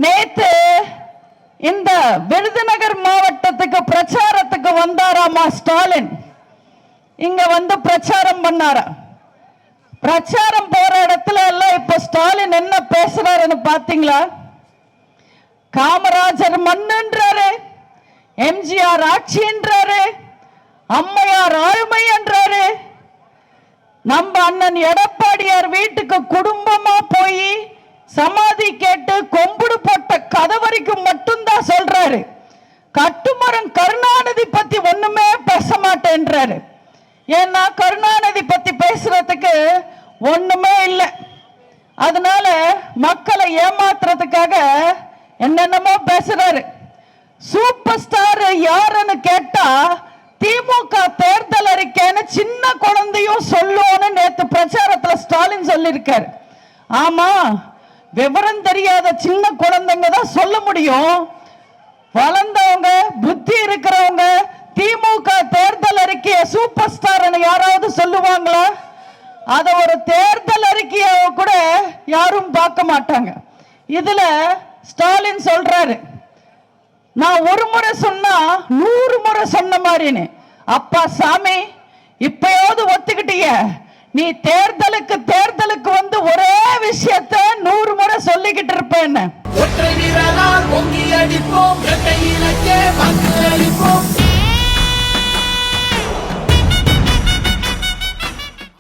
நேத்து இந்த விருதுநகர் மாவட்டத்துக்கு பிரச்சாரத்துக்கு வந்தாராமா ஸ்டாலின். இங்க வந்து பிரச்சாரம் பண்ணாரா. பிரச்சாரம் போற இடத்துல எல்லாம் இப்ப ஸ்டாலின் என்ன பேசுறாருன்னு பாத்தீங்களா? காமராஜர் மண்ணுன்றாரு, எம்ஜிஆர் ஆட்சின்றாரு, அம்மையார் ஆளுமை என்றாரு. நம்ம அண்ணன் எடப்பாடியார் வீட்டுக்கு குடும்பமா போய் சமாதி கேட்டு கொம்புடு போட்ட கதை வரைக்கும் மட்டும்தான் சொல்றாரு. கட்டுமரம் கருணாநிதி பத்தி ஒண்ணுமே பேச மாட்டேன்றாரு. ஏன்னா கருணாநிதி பத்தி பேசுறதுக்கு ஒண்ணுமே இல்லை. அதனால மக்களை ஏமாத்துறதுக்காக என்னென்னமோ பேசுறாரு. சூப்பர் ஸ்டார் யாருன்னு கேட்டா திமுக தேர்தல் அறிக்கைன்னு சின்ன குழந்தையும் சொல்லுவோன்னு நேத்து பிரச்சாரத்துல ஸ்டாலின் சொல்லியிருக்காரு. ஆமா, விவரம் தெரியாத சின்ன குழந்தைங்க தான் சொல்ல முடியும். வளர்ந்தவங்க புத்தி இருக்கிறவங்க திமுக தேர்தல் அறிக்கையை சூப்பர் ஸ்டார் யாராவது சொல்லுவாங்களா? அத ஒரு தேர்தல் அறிக்கையை கூட யாரும் பார்க்க மாட்டாங்க. இதுல ஸ்டாலின் சொல்றாரு, நான் ஒரு முறை சொன்னா 100 முறை சொன்ன மாதிரின்னு. அப்பா சாமி, இப்பயாவது ஒத்துக்கிட்டீங்க. நீ தேர்தலுக்கு வந்து ஒரே விஷயத்த 100 முறை சொல்லிக்கிட்டு இருப்பேன்னு.